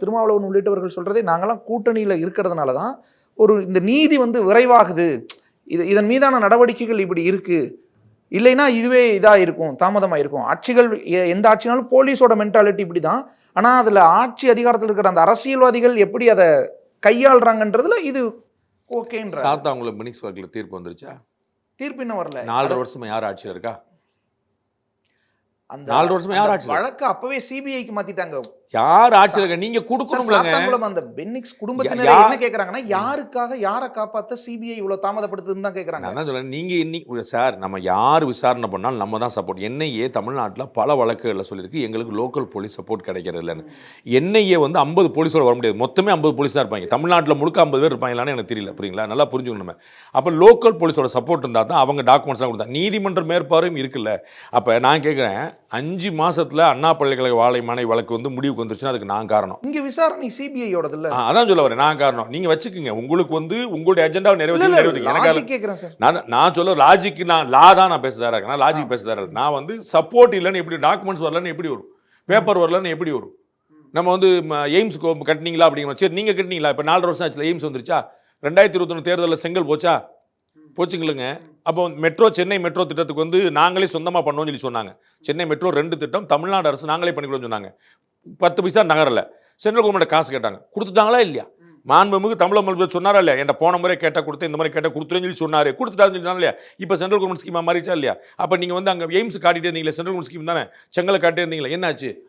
திருமாவளவன் உள்ளிட்டவர்கள் சொல்றதே நாங்கெல்லாம் கூட்டணியில இருக்கிறதுனால தான் ஒரு இந்த நீதி வந்து விரைவாகுது, இதன் மீதான நடவடிக்கைகள் இப்படி இருக்கு, இல்லைன்னா இதுவே இதா இருக்கும், தாமதமா இருக்கும். ஆட்சிகள் எந்த ஆட்சினாலும் போலீஸோட மென்டாலிட்டி இப்படிதான். ஆனா அதுல ஆட்சி அதிகாரத்தில் இருக்கிற அந்த அரசியல்வாதிகள் எப்படி அதை கையாளுறாங்கன்றதுல இது ஓகேன்ற. சாத்தா உங்களுக்கு மினிக்ஸ் வழக்கில் தீர்ப்பு வந்துருச்சா? தீர்ப்பு இன்னும் வரல. 4.5 வருஷமா யார் ஆட்சியில் இருக்கா? அந்த 4 வருஷமா யார் ஆட்சியில்? வழக்கு அப்பவே சிபிஐக்கு மாத்திட்டாங்க. யார் ஆட்சியில் இருக்க? நீங்க கொடுக்கணும்லங்க. சாத்தான்குளம் அந்த பென்னிக்ஸ் குடும்பத்தினர் என்ன கேக்குறாங்கன்னா, யாருக்காக யாரை காப்பாத்த சிபிஐ இவ்வளவு தாமதப்படுத்துதுன்னு தான் கேக்குறாங்க. நான் தான் சொல்றேன், நீங்க இன்னைக்கு சார் நம்ம யார் விசாரணை பண்ணாலும் நம்ம தான் சப்போர்ட். என்ஐஏ தமிழ்நாட்டில் பல வழக்குகளில் சொல்லியிருக்கு எங்களுக்கு லோக்கல் போலீஸ் சப்போர்ட் கிடைக்கிறது இல்லைன்னு. என்ஐஏ வந்து 50 போலீஸோட வர முடியாது, மொத்தமே 50 போலீஸ் தான் இருப்பாங்க. தமிழ்நாட்டில் முழுக்க 50 பேர் இருப்பாங்களான்னு எனக்கு தெரியல, புரியுங்களா? நல்லா புரிஞ்சுக்கணும் நம்ம. அப்போ லோக்கல் போலீஸோட சப்போர்ட் இருந்தால் தான் அவங்க டாக்குமெண்ட்ஸ் தான் கொடுத்தாங்க. நீதிமன்ற மேற்பார்வையும் இருக்குல்ல. அப்போ நான் கேட்குறேன், 5 மாசத்துல அண்ணா பல்கலைக்கழக வாழை மனை வழக்கு வந்து முடிவுக்கு வந்துருச்சுன்னா அதுக்கு நான் காரணம். இங்க விசாரணை சிபிஐயோடது இல்ல. அதான் சொல்ல வரேன், நான் காரணம். நீங்க வச்சுக்கோங்க, உங்களுக்கு வந்து உங்களுடைய அஜெண்டாவை நிறைவேற்றி. நான் சொல்ல லாஜிக், நான் லா தான் நான் பேசுறதா இருக்கேன், லாஜிக் பேசுறதா இருக்கேன். நான் வந்து சப்போர்ட் இல்லைன்னு எப்படி, டாக்குமெண்ட்ஸ் வரலன்னு எப்படி வரும், பேப்பர் வரலன்னு எப்படி வரும்? நம்ம வந்து எய்ம்ஸ் கட்டினீங்களா அப்படிங்கிற, சரி நீங்க கட்டினீங்களா? இப்போ 4 வருஷம் ஆச்சுல, எய்ம்ஸ் வந்துருச்சா? 2021 தேர்தலில் செங்கல் போச்சா? போச்சுங்களுங்க. அப்போ மெட்ரோ, சென்னை மெட்ரோ திட்டத்துக்கு வந்து நாங்களே சொந்தமாக பண்ணோம்னு சொல்லி சொன்னாங்க. சென்னை மெட்ரோ 2 திட்டம் தமிழ்நாடு அரசு நாங்களே பண்ணிக்கணும்னு சொன்னாங்க. 10 பைசா நகரில் சென்ட்ரல் கவர்மெண்ட் காசு கேட்டாங்க, கொடுத்துட்டாங்களா இல்லையா? மாண்புமிகு தமிழக முதல்வர் சொன்னாரா இல்லையா? என்கிட்ட போன முறை கேட்டால் கொடுத்து, இந்த மாதிரி கேட்டால் கொடுத்துருன்னு சொல்லி சொன்னார், கொடுத்துட்டாருன்னு சொன்னாங்க இல்லையா? இப்போ சென்ட்ரல் கவர்மெண்ட் ஸ்கீமாக மாறிச்சா இல்லையா? அப்போ நீங்கள் வந்து அங்கே எய்ம்ஸ் காட்டிட்டே இருந்தீங்களே, சென்ட்ரல் கவர்மெண்ட் ஸ்கீம் தானே, செங்கலை காட்டிட்டே இருந்தீங்களா, என்னாச்சு?